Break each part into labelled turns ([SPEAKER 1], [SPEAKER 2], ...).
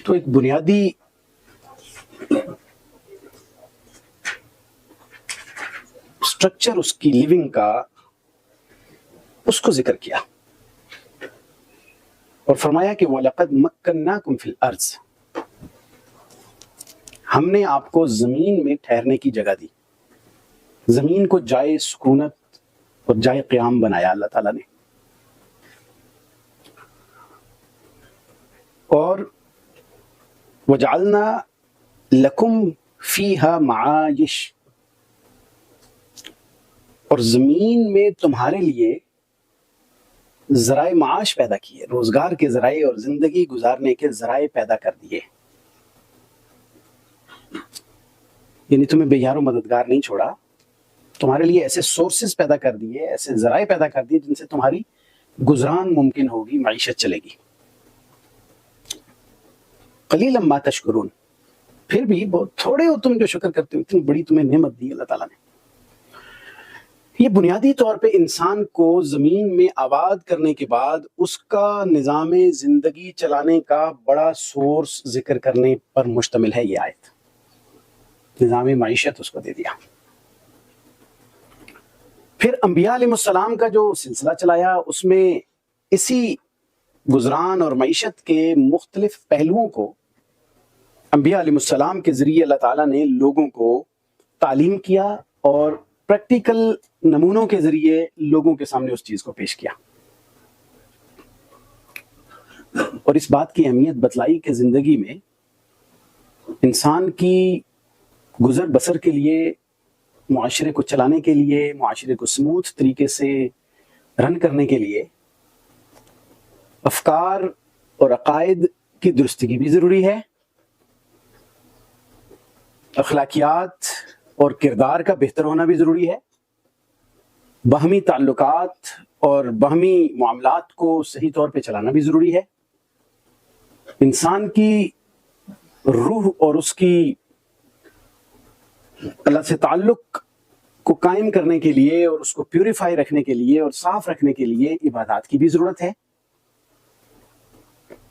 [SPEAKER 1] تو ایک بنیادی اسٹرکچر اس کی لیونگ کا اس کو ذکر کیا اور فرمایا کہ وَلَقَدْ مَكَّنَّاكُمْ فِي الْأَرْضِ، ہم نے آپ کو زمین میں ٹھہرنے کی جگہ دی، زمین کو جائے سکونت اور جائے قیام بنایا اللہ تعالیٰ نے، اور وَجَعَلْنَا لَكُمْ فِيهَا مَعَايِشْ، اور زمین میں تمہارے لیے ذرائع معاش پیدا کیے، روزگار کے ذرائع اور زندگی گزارنے کے ذرائع پیدا کر دیے، یعنی تمہیں بے یار و مددگار نہیں چھوڑا، تمہارے لیے ایسے سورسز پیدا کر دیے، ایسے ذرائع پیدا کر دیے جن سے تمہاری گزران ممکن ہوگی، معیشت چلے گی۔ قلیلا ما تشکرون، پھر بھی بہت تھوڑے ہو تم جو شکر کرتے ہو، اتنی بڑی تمہیں نعمت دی اللہ تعالیٰ نے۔ یہ بنیادی طور پہ انسان کو زمین میں آباد کرنے کے بعد اس کا نظام زندگی چلانے کا بڑا سورس ذکر کرنے پر مشتمل ہے۔ یہ آیت نظام معیشت اس کو دے دیا۔ پھر انبیاء علیہ السلام کا جو سلسلہ چلایا، اس میں اسی گزران اور معیشت کے مختلف پہلوؤں کو انبیاء علیہ السلام کے ذریعے اللہ تعالیٰ نے لوگوں کو تعلیم کیا اور پریکٹیکل نمونوں کے ذریعے لوگوں کے سامنے اس چیز کو پیش کیا، اور اس بات کی اہمیت بتلائی کہ زندگی میں انسان کی گزر بسر کے لیے، معاشرے کو چلانے کے لیے، معاشرے کو سموتھ طریقے سے رن کرنے کے لیے افکار اور عقائد کی درستگی بھی ضروری ہے، اخلاقیات اور کردار کا بہتر ہونا بھی ضروری ہے، باہمی تعلقات اور باہمی معاملات کو صحیح طور پہ چلانا بھی ضروری ہے، انسان کی روح اور اس کی اللہ سے تعلق کو قائم کرنے کے لیے اور اس کو پیوریفائی رکھنے کے لیے اور صاف رکھنے کے لیے عبادات کی بھی ضرورت ہے،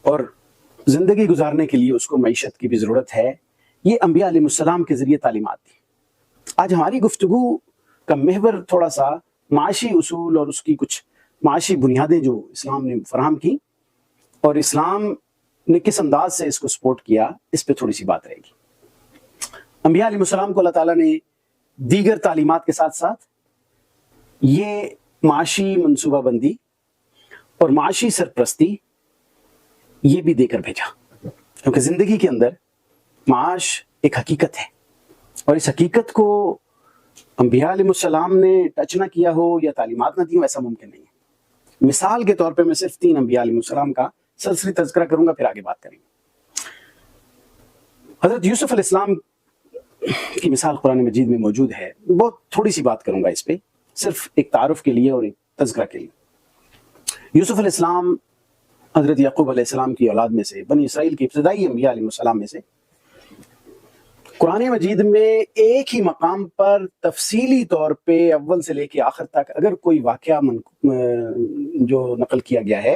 [SPEAKER 1] اور زندگی گزارنے کے لیے اس کو معیشت کی بھی ضرورت ہے۔ یہ انبیاء علیہ السلام کے ذریعے تعلیمات تھی۔ آج ہماری گفتگو کا محور تھوڑا سا معاشی اصول اور اس کی کچھ معاشی بنیادیں جو اسلام نے فراہم کی اور اسلام نے کس انداز سے اس کو سپورٹ کیا، اس پہ تھوڑی سی بات رہے گی۔ انبیاء علیہ السلام کو اللہ تعالیٰ نے دیگر تعلیمات کے ساتھ ساتھ یہ معاشی منصوبہ بندی اور معاشی سرپرستی یہ بھی دے کر بھیجا، کیونکہ زندگی کے اندر معاش ایک حقیقت ہے، اور اس حقیقت کو انبیاء علیہ السلام نے ٹچ نہ کیا ہو یا تعلیمات نہ دی ہو، ایسا ممکن نہیں ہے۔ مثال کے طور پہ میں صرف 3 انبیاء علیہ السلام کا سلسلی تذکرہ کروں گا، پھر آگے بات کریں گے۔ حضرت یوسف علیہ السلام کی مثال قرآن مجید میں موجود ہے، بہت تھوڑی سی بات کروں گا اس پہ، صرف ایک تعارف کے لیے اور ایک تذکرہ کے لیے۔ یوسف علیہ السلام حضرت یعقوب علیہ السلام کی اولاد میں سے، بنی اسرائیل کی ابتدائی انبیاء علیہ السلام میں سے۔ قرآن مجید میں ایک ہی مقام پر تفصیلی طور پہ اول سے لے کے آخر تک اگر کوئی واقعہ جو نقل کیا گیا ہے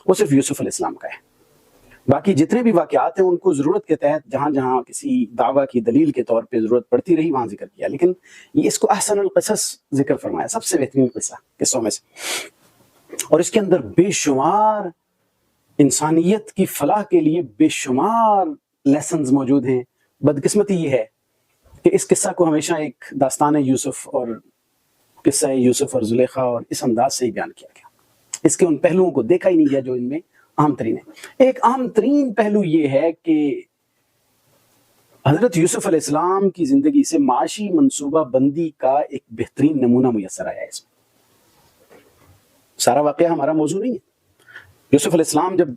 [SPEAKER 1] وہ صرف یوسف علیہ السلام کا ہے، باقی جتنے بھی واقعات ہیں ان کو ضرورت کے تحت جہاں جہاں کسی دعویٰ کی دلیل کے طور پہ ضرورت پڑتی رہی وہاں ذکر کیا، لیکن یہ اس کو احسن القصص ذکر فرمایا، سب سے بہترین قصوں میں سے، اور اس کے اندر بے شمار انسانیت کی فلاح کے لیے بے شمار لیسنز موجود ہیں۔ بدقسمتی یہ ہے کہ اس قصہ کو ہمیشہ ایک داستان یوسف اور قصہ یوسف اور زلیخا اور اس انداز سے ہی بیان کیا گیا، اس کے ان پہلوؤں کو دیکھا ہی نہیں گیا جو ان میں اہم ترین ہے۔ ایک اہم ترین پہلو یہ ہے کہ حضرت یوسف علیہ السلام کی زندگی سے معاشی منصوبہ بندی کا ایک بہترین نمونہ میسر آیا ہے۔ اس میں سارا واقعہ ہمارا موضوع نہیں ہے۔ یوسف علیہ السلام جب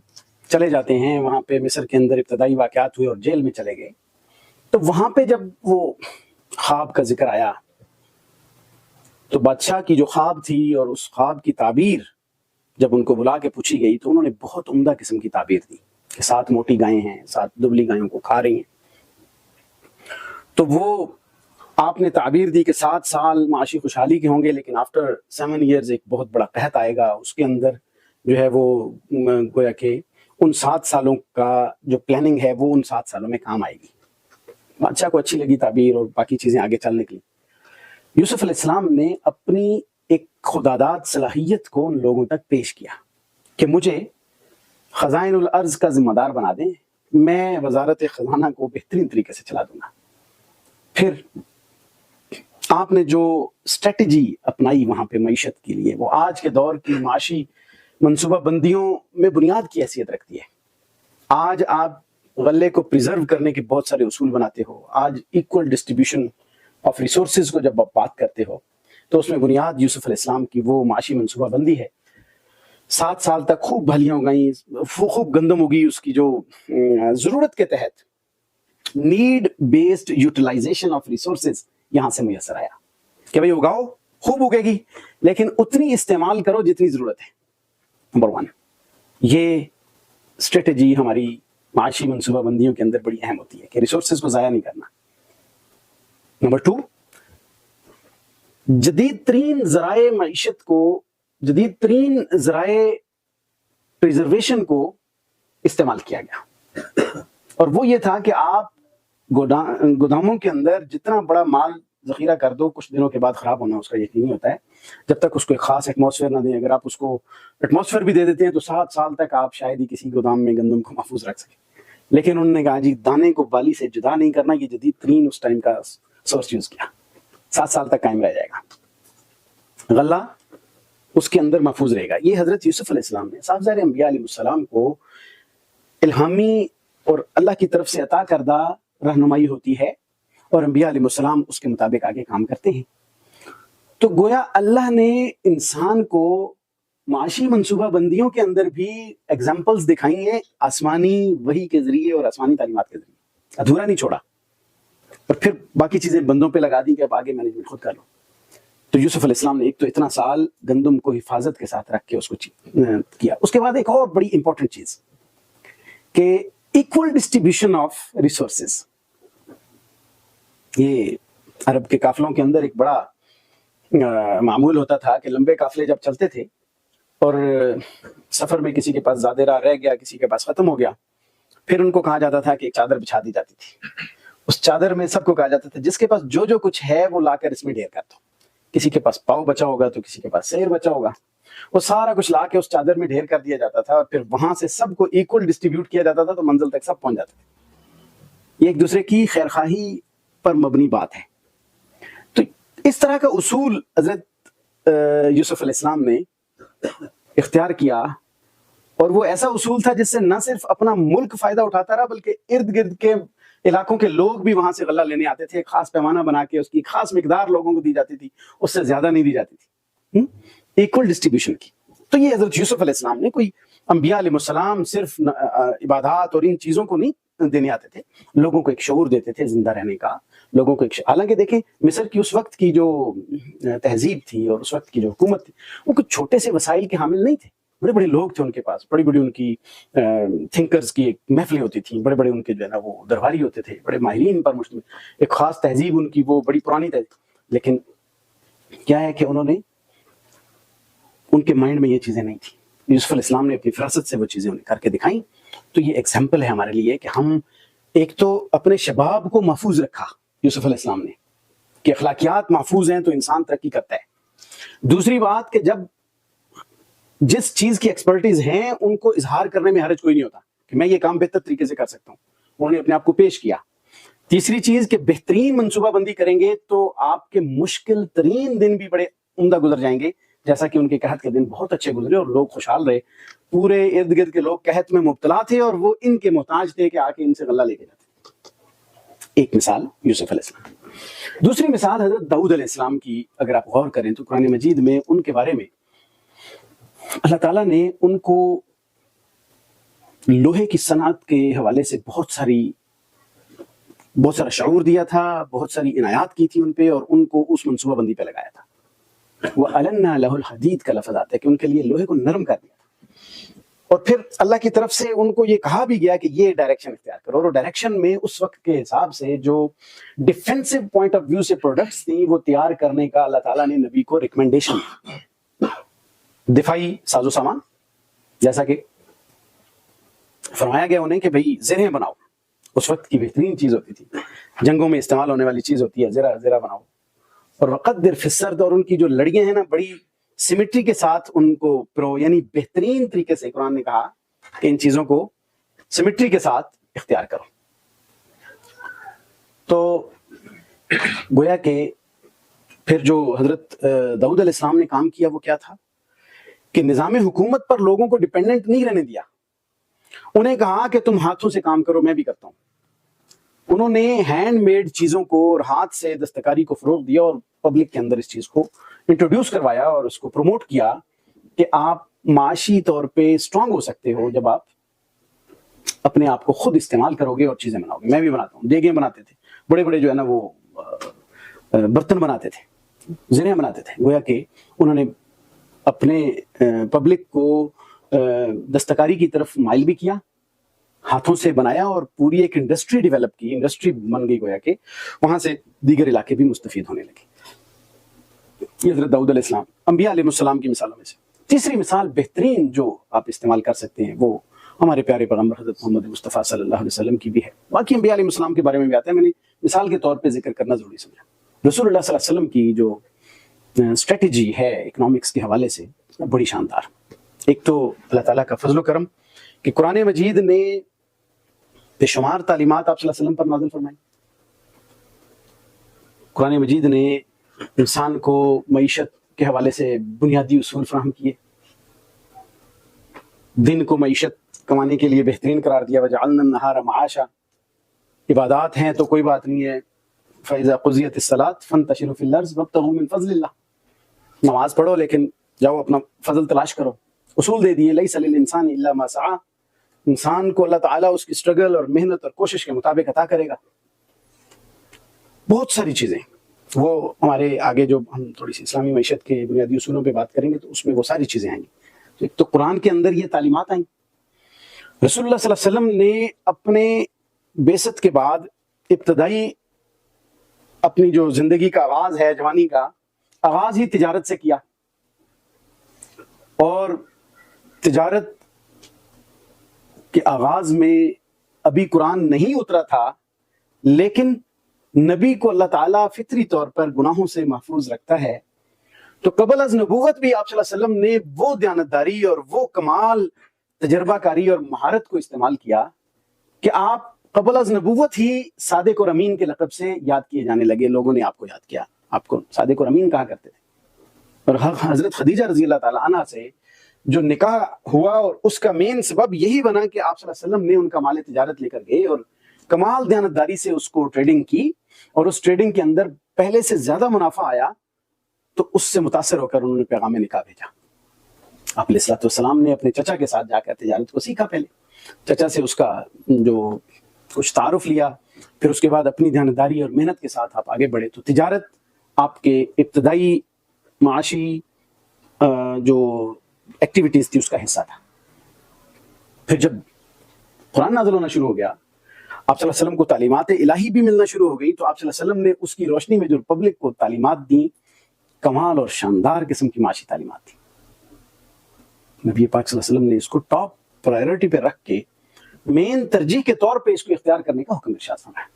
[SPEAKER 1] چلے جاتے ہیں وہاں پہ مصر کے اندر ابتدائی واقعات ہوئے اور جیل میں چلے گئے، تو وہاں پہ جب وہ خواب کا ذکر آیا تو بادشاہ کی جو خواب تھی اور اس خواب کی تعبیر جب ان کو بلا کے پوچھی گئی تو انہوں نے بہت عمدہ قسم کی تعبیر دی کہ 7 موٹی گائیں ہیں، 7 دبلی گائوں کو کھا رہی ہیں۔ تو وہ آپ نے تعبیر دی کہ 7 سال معاشی خوشحالی کے ہوں گے، لیکن آفٹر 7 ایئرز ایک بہت بڑا قحط آئے گا، اس کے اندر جو ہے وہ گویا کہ ان 7 سالوں کا جو پلاننگ ہے وہ ان 7 سالوں میں کام آئے گی. بادشاہ کو اچھی لگی تعبیر اور باقی چیزیں آگے چلنے کے لیے. یوسف علیہ السلام نے اپنی ایک خداداد صلاحیت کو ان لوگوں تک پیش کیا کہ مجھے خزائن الارض کا ذمہ دار بنا دیں، میں وزارت خزانہ کو بہترین طریقے سے چلا دوں گا. پھر آپ نے جو اسٹریٹجی اپنائی وہاں پہ معیشت کے لیے، وہ آج کے دور کی معاشی منصوبہ بندیوں میں بنیاد کی حیثیت رکھتی ہے. آج آپ غلے کو پریزرو کرنے کے بہت سارے اصول بناتے ہو. آج ایکول ڈسٹریبیوشن آف ریسورسز کو جب آپ بات کرتے ہو تو اس میں بنیاد یوسف علیہ السلام کی وہ معاشی منصوبہ بندی ہے. 7 سال تک خوب بھلیاں اگائیں، خوب گندم اگی، اس کی جو ضرورت کے تحت need based utilisation of resources یہاں سے میسر آیا کہ بھئی اگاؤ، خوب اگے گی لیکن اتنی استعمال کرو جتنی ضرورت ہے. نمبر 1 یہ اسٹریٹجی ہماری معاشی منصوبہ بندیوں کے اندر بڑی اہم ہوتی ہے کہ ریسورسز کو ضائع نہیں کرنا. نمبر 2 جدید ترین ذرائع معیشت کو، جدید ترین ذرائع پریزرویشن کو استعمال کیا گیا، اور وہ یہ تھا کہ آپ گوداموں کے اندر جتنا بڑا مال ذخیرہ کر دو، کچھ دنوں کے بعد خراب ہونا اس کا یقینی ہوتا ہے جب تک اس کو ایک خاص ایٹماسفیئر نہ دیں. اگر آپ اس کو ایٹماسفیئر بھی دے دیتے ہیں تو 7 سال تک آپ شاید ہی کسی گودام میں گندم کو محفوظ رکھ سکیں. لیکن انہوں نے کہا جی دانے کو بالی سے جدا نہیں کرنا، یہ جدید ترین اس ٹائم کا سورس یوز کیا، 7 سال تک قائم رہ جائے گا، غلہ اس کے اندر محفوظ رہے گا. یہ حضرت یوسف علیہ السلام نے، صاحب ظاہر انبیاء علیہ السلام کو الہامی اور اللہ کی طرف سے عطا کردہ رہنمائی ہوتی ہے اور انبیاء علیہ السلام اس کے مطابق آگے کام کرتے ہیں. تو گویا اللہ نے انسان کو معاشی منصوبہ بندیوں کے اندر بھی ایگزامپلز دکھائی ہیں آسمانی وحی کے ذریعے اور آسمانی تعلیمات کے ذریعے، ادھورا نہیں چھوڑا، اور پھر باقی چیزیں بندوں پہ لگا دی کہ اب آگے مینجمنٹ خود کر لو. تو یوسف علیہ السلام نے ایک تو اتنا سال گندم کو حفاظت کے ساتھ رکھ کے اس کو کیا. اس کے بعد ایک اور بڑی امپورٹنٹ چیز کہ ایکول ڈسٹریبیوشن آف ریسورسز. یہ عرب کے قافلوں کے اندر ایک بڑا معمول ہوتا تھا کہ لمبے قافلے جب چلتے تھے اور سفر میں کسی کے پاس زیادہ راہ رہ گیا، کسی کے پاس ختم ہو گیا، پھر ان کو کہا جاتا تھا کہ ایک چادر بچھا دی جاتی تھی. اس چادر میں سب کو کہا جاتا تھا جس کے پاس جو کچھ ہے وہ لا کر اس میں ڈھیر کر دو. کسی کے پاس پاؤ بچا ہوگا تو کسی کے پاس سیر بچا ہوگا، وہ سارا کچھ لا کے اس چادر میں ڈھیر کر دیا جاتا تھا، اور پھر وہاں سے سب کو ایکول ڈسٹریبیوٹ کیا جاتا تھا تو منزل تک سب پہنچ جاتے تھے. یہ ایک دوسرے کی خیرخواہی پر مبنی بات ہے. تو اس طرح کا اصول حضرت یوسف علیہ السلام نے اختیار کیا، اور وہ ایسا اصول تھا جس سے نہ صرف اپنا ملک فائدہ اٹھاتا رہا بلکہ ارد گرد کے علاقوں کے لوگ بھی وہاں سے غلہ لینے آتے تھے. ایک خاص پیمانہ بنا کے اس کی خاص مقدار لوگوں کو دی جاتی تھی، اس سے زیادہ نہیں دی جاتی تھی، ایکول ڈسٹریبیوشن کی. تو یہ حضرت یوسف علیہ السلام نے، کوئی انبیاء علیہ السلام صرف عبادات اور ان چیزوں کو نہیں دینے آتے تھے، لوگوں کو ایک شعور دیتے تھے زندہ رہنے کا، لوگوں کو ایک حالانکہ دیکھیں مصر کی اس وقت کی جو تہذیب تھی اور اس وقت کی جو حکومت تھی وہ کچھ چھوٹے سے وسائل کے حامل نہیں تھے. بڑے بڑے لوگ تھے ان کے پاس، بڑی بڑی ان کی تھنکرز کی ایک محفلیں ہوتی تھیں، بڑے بڑے ان کے جو ہے نا وہ درباری ہوتے تھے، بڑے ماہرین پر مشتمل ایک خاص تہذیب ان کی، وہ بڑی پرانی تہذیب. لیکن کیا ہے کہ انہوں نے، ان کے مائنڈ میں یہ چیزیں نہیں تھیں. یوسف علیہ السلام نے اپنی فراست سے وہ چیزیں انہیں کر کے دکھائیں. تو یہ ایگزامپل ہے ہمارے لیے کہ ہم ایک تو اپنے شباب کو محفوظ رکھا یوسف علیہ السلام نے کہ اخلاقیات محفوظ ہیں تو انسان ترقی کرتا ہے. دوسری بات کہ جب جس چیز کی ایکسپرٹیز ہیں ان کو اظہار کرنے میں حرج کوئی نہیں ہوتا کہ میں یہ کام بہتر طریقے سے کر سکتا ہوں، انہوں نے اپنے آپ کو پیش کیا. تیسری چیز کہ بہترین منصوبہ بندی کریں گے تو آپ کے مشکل ترین دن بھی بڑے عمدہ گزر جائیں گے، جیسا کہ ان کے قحط کے دن بہت اچھے گزرے اور لوگ خوشحال رہے. پورے ارد گرد کے لوگ قحط میں مبتلا تھے اور وہ ان کے محتاج تھے کہ آ کے ان سے غلہ لے کے جاتے. ایک مثال یوسف علیہ السلام. دوسری مثال حضرت داؤد علیہ السلام کی اگر آپ غور کریں تو قرآن مجید میں ان کے بارے میں اللہ تعالیٰ نے ان کو لوہے کی صنعت کے حوالے سے بہت سارا شعور دیا تھا، بہت ساری عنایات کی تھی ان پہ، اور ان کو اس منصوبہ بندی پہ لگایا تھا. وَأَلَنَّا لَهُ الْحَدِيدَ کا لفظ آتا ہے کہ ان کے لیے لوہے کو نرم کر دیا تھا، اور پھر اللہ کی طرف سے ان کو یہ کہا بھی گیا کہ یہ ڈائریکشن اختیار کرو. اور ڈائریکشن میں اس وقت کے حساب سے جو ڈیفینسو پوائنٹ آف ویو سے پروڈکٹس تھیں وہ تیار کرنے کا اللہ تعالیٰ نے نبی کو ریکمنڈیشن، دفاعی ساز و سامان جیسا کہ فرمایا گیا انہیں کہ بھئی زرہیں بناؤ، اس وقت کی بہترین چیز ہوتی تھی، جنگوں میں استعمال ہونے والی چیز ہوتی ہے زرہ بناؤ، اور وقدر فی السرد، اور ان کی جو لڑیاں ہیں نا بڑی سیمیٹری کے ساتھ ان کو یعنی بہترین طریقے سے قرآن نے کہا کہ ان چیزوں کو سیمیٹری کے ساتھ اختیار کرو. تو گویا کہ پھر جو حضرت داؤد علیہ السلام نے کام کیا وہ کیا تھا کہ نظام حکومت پر لوگوں کو ڈیپینڈنٹ نہیں رہنے دیا. انہیں کہا کہ تم ہاتھوں سے کام کرو، میں بھی کرتا ہوں. انہوں نے ہینڈ میڈ چیزوں کو اور ہاتھ سے دستکاری کو فروغ دیا اور پبلک کے اندر اس چیز کو انٹروڈیوس کروایا اور اس کو پروموٹ کیا کہ آپ معاشی طور پہ اسٹرانگ ہو سکتے ہو جب آپ اپنے آپ کو خود استعمال کرو گے اور چیزیں بناؤ گے. میں بھی بناتا ہوں، دیگیں بناتے تھے، بڑے بڑے جو ہے نا وہ برتن بناتے تھے، زرہیں بناتے تھے. گویا کہ انہوں نے اپنے پبلک کو دستکاری کی طرف مائل بھی کیا، ہاتھوں سے بنایا اور پوری ایک انڈسٹری ڈیولپ کی، انڈسٹری بن گئی. گویا کہ وہاں سے دیگر علاقے بھی مستفید ہونے لگے. یہ حضرت داؤد علیہ السلام انبیاء علیہ السلام کی مثالوں میں سے. تیسری مثال بہترین جو آپ استعمال کر سکتے ہیں وہ ہمارے پیارے پیغمبر حضرت محمد مصطفیٰ صلی اللہ علیہ وسلم کی بھی ہے. باقی انبیاء علیہ السلام کے بارے میں بھی آتا ہے، میں نے مثال کے طور پہ ذکر کرنا ضروری سمجھا. رسول اللہ صلی اللہ علیہ وسلم کی جو اسٹریٹجی ہے اکنامکس کے حوالے سے بڑی شاندار. ایک تو اللہ تعالیٰ کا فضل و کرم کہ قرآن مجید نے بے شمار تعلیمات آپ صلی اللہ علیہ وسلم پر نازل فرمائی. قرآن مجید نے انسان کو معیشت کے حوالے سے بنیادی اصول فراہم کیے، دن کو معیشت کمانے کے لیے بہترین قرار دیا. وجعلنا النہار معاشا، عبادات ہیں تو کوئی بات نہیں ہے. فإذا قضيت الصلاة فانتشروا في الأرض وابتغوا من فضل اللہ، نماز پڑھو لیکن جاؤ اپنا فضل تلاش کرو. اصول دے دیے، لیس للانسان الا ما سعى، انسان کو اللہ تعالیٰ اس کی اسٹرگل اور محنت اور کوشش کے مطابق عطا کرے گا. بہت ساری چیزیں وہ ہمارے آگے جو ہم تھوڑی سی اسلامی معیشت کے بنیادی اصولوں پہ بات کریں گے تو اس میں وہ ساری چیزیں آئیں گی. ایک تو قرآن کے اندر یہ تعلیمات آئیں. رسول اللہ صلی اللہ علیہ وسلم نے اپنے بعثت کے بعد ابتدائی اپنی جو زندگی کا آغاز ہے، جوانی کا آغاز ہی تجارت سے کیا، اور تجارت کے آغاز میں ابھی قرآن نہیں اترا تھا، لیکن نبی کو اللہ تعالیٰ فطری طور پر گناہوں سے محفوظ رکھتا ہے. تو قبل از نبوت بھی آپ صلی اللہ علیہ وسلم نے وہ دیانتداری اور وہ کمال تجربہ کاری اور مہارت کو استعمال کیا کہ آپ قبل از نبوت ہی صادق اور امین کے لقب سے یاد کیے جانے لگے. لوگوں نے آپ کو یاد کیا، آپ کو صادق اور امین کہا کرتے تھے. اور حضرت خدیجہ رضی اللہ تعالیٰ عنہ سے جو نکاح ہوا اور اس کا مین سبب یہی بنا کہ آپ صلی اللہ علیہ وسلم نے ان کا مال تجارت لے کر گئے اور کمال دیانتداری سے اس کو ٹریڈنگ کی، اور اس ٹریڈنگ کے اندر پہلے سے زیادہ منافع آیا. تو اس سے متاثر ہو کر انہوں نے پیغام نکاح بھیجا. آپ علیہ السلام نے اپنے چچا کے ساتھ جا کر تجارت کو سیکھا. پہلے چچا سے اس کا جو کچھ تعارف لیا، پھر اس کے بعد اپنی دیانتداری اور محنت کے ساتھ آپ آگے بڑھے. تو تجارت آپ کے ابتدائی معاشی جو ایکٹیویٹیز تھی اس کا حصہ تھا. پھر جب قرآن نازل ہونا شروع ہو گیا، آپ صلی اللہ علیہ وسلم کو تعلیمات الہی بھی ملنا شروع ہو گئی، تو آپ صلی اللہ علیہ وسلم نے اس کی روشنی میں جو پبلک کو تعلیمات دیں، کمال اور شاندار قسم کی معاشی تعلیمات تھی. نبی پاک صلی اللہ علیہ وسلم نے اس کو ٹاپ پرائیورٹی پہ رکھ کے مین ترجیح کے طور پہ اس کو اختیار کرنے کا حکم ارشاد فرمایا.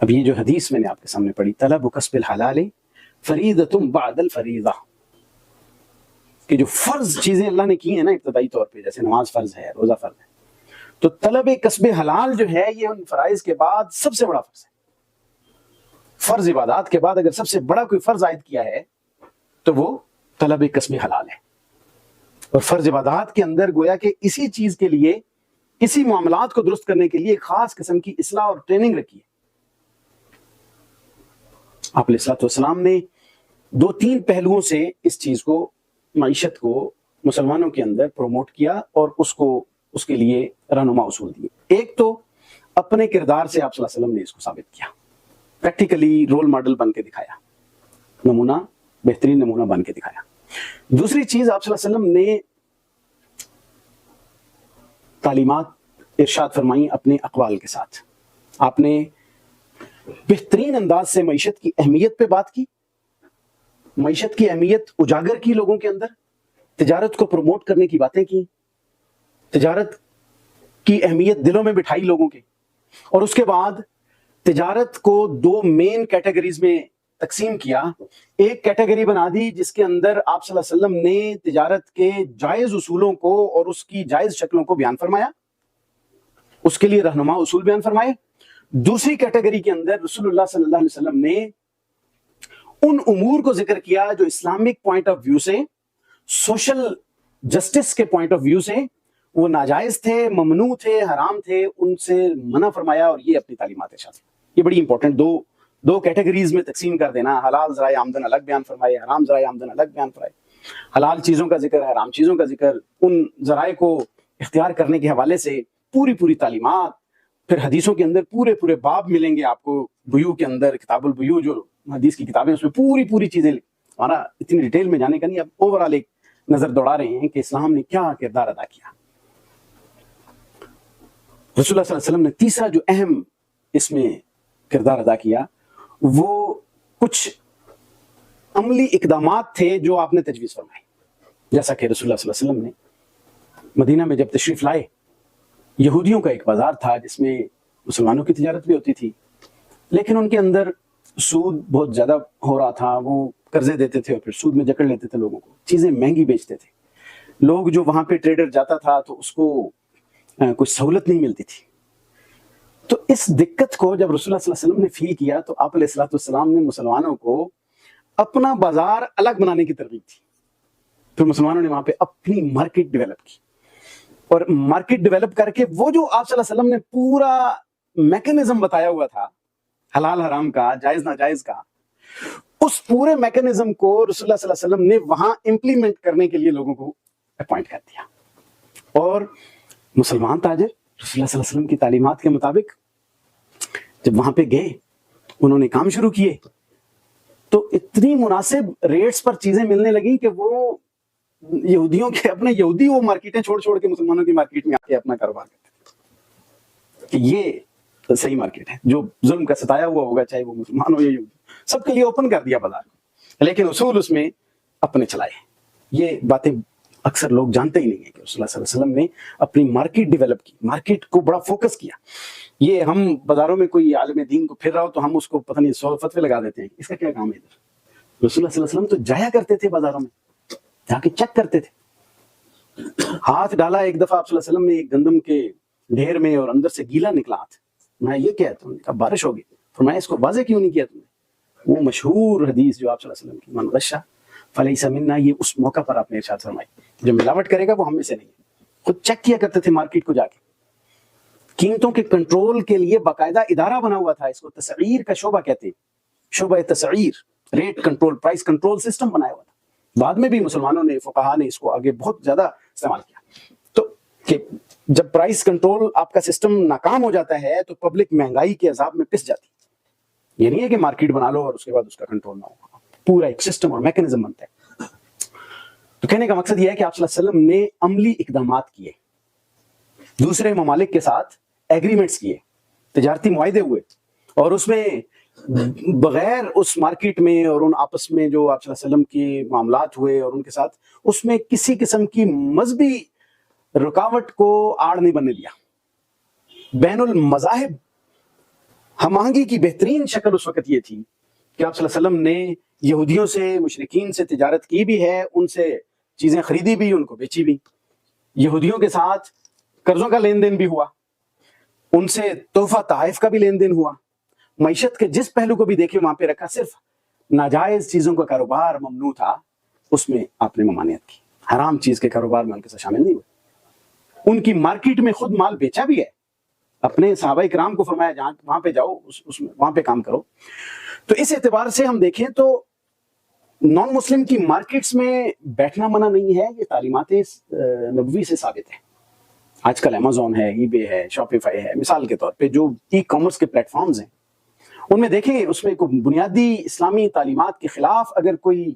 [SPEAKER 1] اب یہ جو حدیث میں نے آپ کے سامنے پڑھی، طلب کسب الحلال فریضۃ بعد الفریضہ، کہ جو فرض چیزیں اللہ نے کی ہیں نا ابتدائی طور پہ، جیسے نماز فرض ہے، روزہ فرض ہے، تو طلب کسب حلال جو ہے یہ ان فرائض کے بعد سب سے بڑا فرض ہے. فرض عبادات کے بعد اگر سب سے بڑا کوئی فرض عائد کیا ہے تو وہ طلب کسب حلال ہے. اور فرض عبادات کے اندر گویا کہ اسی چیز کے لیے، اسی معاملات کو درست کرنے کے لیے ایک خاص قسم کی اصلاح اور ٹریننگ رکھی ہے. آپ علیہ السلام نے 2-3 پہلوؤں سے اس چیز کو، معیشت کو مسلمانوں کے اندر پروموٹ کیا اور اس کے لیے رہنما اصول دیے. ایک تو اپنے کردار سے آپ صلی اللہ علیہ وسلم نے اس کو ثابت کیا، پریکٹیکلی رول ماڈل بن کے دکھایا، نمونہ، بہترین نمونہ بن کے دکھایا. دوسری چیز، آپ صلی اللہ علیہ وسلم نے تعلیمات ارشاد فرمائی اپنے اقوال کے ساتھ. آپ نے بہترین انداز سے معیشت کی اہمیت پہ بات کی، معیشت کی اہمیت اجاگر کی لوگوں کے اندر، تجارت کو پروموٹ کرنے کی باتیں کی، تجارت کی اہمیت دلوں میں بٹھائی لوگوں کے، اور اس کے بعد تجارت کو دو مین کیٹیگریز میں تقسیم کیا. ایک کیٹیگری بنا دی جس کے اندر آپ صلی اللہ علیہ وسلم نے تجارت کے جائز اصولوں کو اور اس کی جائز شکلوں کو بیان فرمایا، اس کے لیے رہنما اصول بیان فرمائے. دوسری کیٹیگری کے اندر رسول اللہ صلی اللہ علیہ وسلم نے ان امور کو ذکر کیا جو اسلامک پوائنٹ آف ویو سے، سوشل جسٹس کے پوائنٹ آف ویو سے وہ ناجائز تھے، ممنوع تھے، حرام تھے، ان سے منع فرمایا، اور یہ اپنی تعلیمات ارشاد. یہ بڑی امپورٹنٹ دو کیٹیگریز میں تقسیم کر دینا. حلال ذرائع آمدن الگ بیان فرمائے، حرام ذرائع آمدن الگ بیان فرمائے. حلال چیزوں کا ذکر، حرام چیزوں کا ذکر، ان ذرائع کو اختیار کرنے کے حوالے سے پوری تعلیمات. پھر حدیثوں کے اندر پورے باب ملیں گے آپ کو، بیوع کے اندر کتاب البیوع جو حدیث کی کتابیں، اس میں پوری چیزیں. ہمارا اتنی ڈیٹیل میں جانے کا نہیں، اب اوورآل ایک نظر دوڑا رہے ہیں کہ اسلام نے کیا کردار ادا کیا. رسول اللہ صلی اللہ علیہ وسلم نے تیسرا جو اہم اس میں کردار ادا کیا وہ کچھ عملی اقدامات تھے جو آپ نے تجویز فرمائے. جیسا کہ رسول اللہ صلی اللہ علیہ وسلم نے مدینہ میں جب تشریف لائے، یہودیوں کا ایک بازار تھا جس میں مسلمانوں کی تجارت بھی ہوتی تھی، لیکن ان کے اندر سود بہت زیادہ ہو رہا تھا. وہ قرضے دیتے تھے اور پھر سود میں جکڑ لیتے تھے لوگوں کو، چیزیں مہنگی بیچتے تھے. لوگ جو وہاں پہ ٹریڈر جاتا تھا تو اس کو کوئی سہولت نہیں ملتی تھی. تو اس دقت کو جب رسول اللہ صلی اللہ علیہ وسلم نے فیل کیا تو آپ علیہ الصلوۃ والسلام نے مسلمانوں کو اپنا بازار الگ بنانے کی ترغیب دی. پھر مسلمانوں نے وہاں پہ اپنی مارکیٹ ڈیولپ کی، اور مارکیٹ ڈیولپ کر کے وہ جو آپ صلی اللہ علیہ وسلم نے پورا میکینزم بتایا ہوا تھا حلال حرام کا، جائز ناجائز کا، اس پورے میکینزم کو رسول اللہ صلی اللہ علیہ وسلم نے وہاں امپلیمنٹ کرنے کے لیے لوگوں کو اپوائنٹ کر دیا. اور مسلمان تاجر رسول اللہ صلی اللہ علیہ وسلم کی تعلیمات کے مطابق جب وہاں پہ گئے، انہوں نے کام شروع کیے تو اتنی مناسب ریٹس پر چیزیں ملنے لگیں کہ وہ یہودیوں کے اپنے یہودی وہ مارکیٹیں چھوڑ کے مسلمانوں کی مارکیٹ میں آ کے اپنا کاروبار کرتے تھے کہ یہ صحیح مارکیٹ ہے. جو ظلم کا ستایا ہوا ہوگا، چاہے وہ مسلمان ہو یا یہودی، سب کے لیے اوپن کر دیا بازار کو، لیکن اصول اس میں اپنے چلائے. یہ باتیں اکثر لوگ جانتے ہی نہیں ہیں کہ رسول اللہ صلی اللہ علیہ وسلم نے اپنی مارکیٹ ڈیولپ کی، مارکیٹ کو بڑا فوکس کیا. یہ ہم بازاروں میں کوئی عالم دین کو پھر رہا ہو تو ہم اس کو پتہ نہیں 100 فتوے لگا دیتے ہیں، اس کا کیا کام ہے ادھر. رسول اللہ صلی اللہ علیہ وسلم تو جایا کرتے تھے بازاروں میں، جا کے چیک کرتے تھے. ہاتھ ڈالا ایک دفعہ آپ صلی اللہ علیہ وسلم نے ایک گندم کے ڈھیر میں اور اندر سے گیلا نکلا ہاتھ. میں یہ کیا تم نے کہا بارش ہوگی. فرمایا اس کو واضح کیوں نہیں کیا تم نے؟ وہ مشہور حدیث جو آپ صلی اللہ علیہ وسلم کی من غشا فلیس منا، یہ اس موقع پر آپ نے ارشاد فرمائی جو ملاوٹ کرے گا وہ ہم میں سے نہیں ہے. خود چیک کیا کرتے تھے مارکیٹ کو جا کے. قیمتوں کے کنٹرول کے لیے باقاعدہ ادارہ بنا ہوا تھا، اس کو تسعیر کا شعبہ کہتے ہیں، شعبہ تسعیر، rate control, price control system بنایا ہوا تھا. بعد میں بھی مسلمانوں نے، فقہا نے اس کو آگے بہت زیادہ استعمال کیا. تو کہ جب پرائس کنٹرول آپ کا سسٹم ناکام ہو جاتا ہے تو پبلک مہنگائی کے عذاب میں پس جاتی ہے. یہ نہیں ہے کہ مارکیٹ بنا لو اور اس کے بعد اس کا کنٹرول نہ ہو، پورا ایک سسٹم اور میکینزم بنتا ہے. تو کہنے کا مقصد یہ ہے کہ آپ صلی اللہ علیہ وسلم نے عملی اقدامات کیے، دوسرے ممالک کے ساتھ ایگریمنٹس کیے، تجارتی معاہدے ہوئے، اور اس میں بغیر اس مارکیٹ میں اور ان آپس میں جو آپ صلی اللہ علیہ وسلم کے معاملات ہوئے اور ان کے ساتھ، اس میں کسی قسم کی مذہبی رکاوٹ کو آڑ نہیں بننے دیا. بین المذاہب ہم آہنگی کی بہترین شکل اس وقت یہ تھی کہ آپ صلی اللہ علیہ وسلم نے یہودیوں سے، مشرکین سے تجارت کی بھی ہے، ان سے چیزیں خریدی بھی، ان کو بیچی بھی. یہودیوں کے ساتھ قرضوں کا لین دین بھی ہوا، ان سے تحفہ تحائف کا بھی لین دین ہوا. معیشت کے جس پہلو کو بھی دیکھے وہاں پہ رکھا. صرف ناجائز چیزوں کا کاروبار ممنوع تھا، اس میں آپ نے ممانعت کی. حرام چیز کے کاروبار میں ان کے ساتھ شامل نہیں ہوئے. ان کی مارکیٹ میں خود مال بیچا بھی ہے. اپنے صحابہ کرام کو فرمایا جہاں وہاں پہ جاؤ، وہاں پہ کام کرو. تو اس اعتبار سے ہم دیکھیں تو نان مسلم کی مارکیٹس میں بیٹھنا منع نہیں ہے. یہ تعلیمات نبوی سے ثابت ہے. آج کل امیزون ہے، ای بے ہے، شاپیفائی ہے، مثال کے طور پہ جو ای کامرس کے پلیٹ فارمز ہیں ان میں دیکھیں اس میں کوئی بنیادی اسلامی تعلیمات کے خلاف اگر کوئی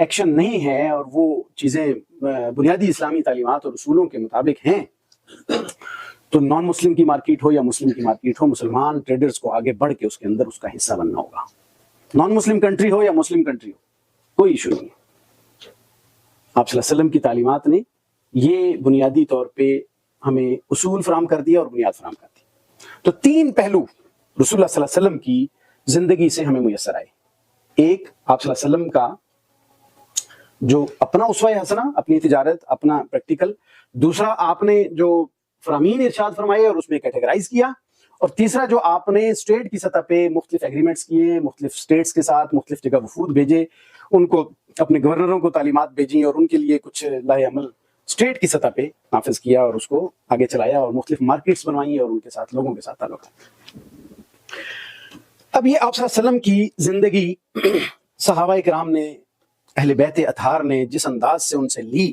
[SPEAKER 1] ایکشن نہیں ہے اور وہ چیزیں بنیادی اسلامی تعلیمات اور اصولوں کے مطابق ہیں تو نان مسلم کی مارکیٹ ہو یا مسلم کی مارکیٹ ہو، مسلمان ٹریڈرز کو آگے بڑھ کے اس کے اندر اس کا حصہ بننا ہوگا. نان مسلم کنٹری ہو یا مسلم کنٹری ہو، کوئی ایشو نہیں ہے. آپ صلی اللہ علیہ وسلم کی تعلیمات نے یہ بنیادی طور پہ ہمیں اصول فراہم کر دیا اور بنیاد فراہم کر دی. تو 3 پہلو رسول اللہ صلی اللہ علیہ وسلم کی زندگی سے ہمیں میسر آئے. ایک، آپ صلی اللہ علیہ وسلم کا جو اپنا اسوہ حسنہ، اپنی تجارت، اپنا پریکٹیکل. دوسرا، آپ نے جو فرامین ارشاد فرمائے اور اس میں کیٹیگرائز کیا. اور تیسرا، جو آپ نے اسٹیٹ کی سطح پہ مختلف ایگریمنٹس کیے، مختلف اسٹیٹس کے ساتھ مختلف جگہ وفود بھیجے، ان کو اپنے گورنروں کو تعلیمات بھیجیں اور ان کے لیے کچھ لائے عمل اسٹیٹ کی سطح پہ نافذ کیا اور اس کو آگے چلایا اور مختلف مارکیٹس بنوائی اور ان کے ساتھ لوگوں کے ساتھ تعلق. اب یہ آپ صلی اللہ علیہ وسلم کی زندگی صحابہ کرام نے، اہل بیت اطہار نے جس انداز سے ان سے لی،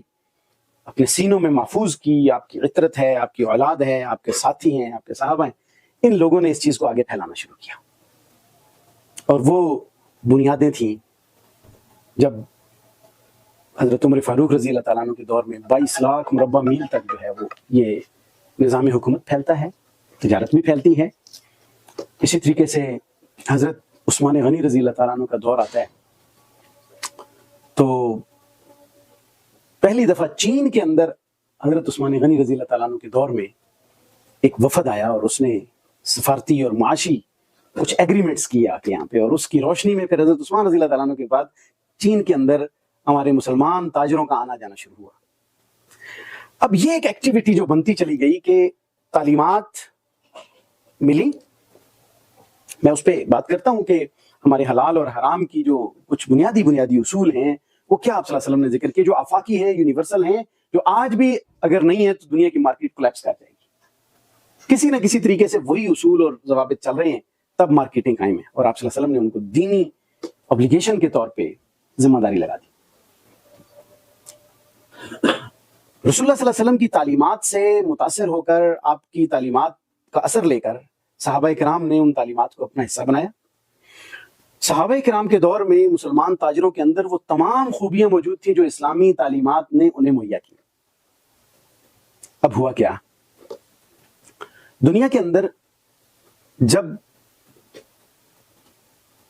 [SPEAKER 1] اپنے سینوں میں محفوظ کی. آپ کی عطرت ہے، آپ کی اولاد ہے، آپ کے ساتھی ہیں، آپ کے صحابہ ہیں. ان لوگوں نے اس چیز کو آگے پھیلانا شروع کیا. اور وہ بنیادیں تھیں جب حضرت عمر فاروق رضی اللہ تعالیٰ عنہ کے دور میں 22 لاکھ مربع میل تک جو ہے وہ یہ نظام حکومت پھیلتا ہے، تجارت بھی پھیلتی ہے. اسی طریقے سے حضرت عثمان غنی رضی اللہ تعالیٰ عنہ کا دور آتا ہے. تو پہلی دفعہ چین کے اندر حضرت عثمان غنی رضی اللہ تعالیٰ عنہ کے دور میں ایک وفد آیا اور اس نے سفارتی اور معاشی کچھ ایگریمنٹس کیے آ کے یہاں پہ. اور اس کی روشنی میں پھر حضرت عثمان رضی اللہ تعالیٰ عنہ کے بعد چین کے اندر ہمارے مسلمان تاجروں کا آنا جانا شروع ہوا. اب یہ ایک ایکٹیویٹی جو بنتی چلی گئی کہ تعلیمات ملی. میں اس پہ بات کرتا ہوں کہ ہمارے حلال اور حرام کی جو کچھ بنیادی اصول ہیں وہ کیا آپ صلی اللہ علیہ وسلم نے ذکر کیے، جو آفاقی ہیں، یونیورسل ہیں، جو آج بھی اگر نہیں ہے تو دنیا کی مارکیٹ کولیپس کر جائے گی. کسی نہ کسی طریقے سے وہی اصول اور ضوابط چل رہے ہیں، تب مارکیٹنگ قائم ہے. اور آپ صلی اللہ علیہ وسلم نے ان کو دینی اوبلیگیشن کے طور پہ ذمہ داری لگا دی. رسول اللہ صلی اللہ علیہ وسلم کی تعلیمات سے متاثر ہو کر، آپ کی تعلیمات کا اثر لے کر، صحابہ کرام نے ان تعلیمات کو اپنا حصہ بنایا. صحابہ کرام کے دور میں مسلمان تاجروں کے اندر وہ تمام خوبیاں موجود تھیں جو اسلامی تعلیمات نے انہیں مہیا کی. اب ہوا کیا؟ دنیا کے اندر جب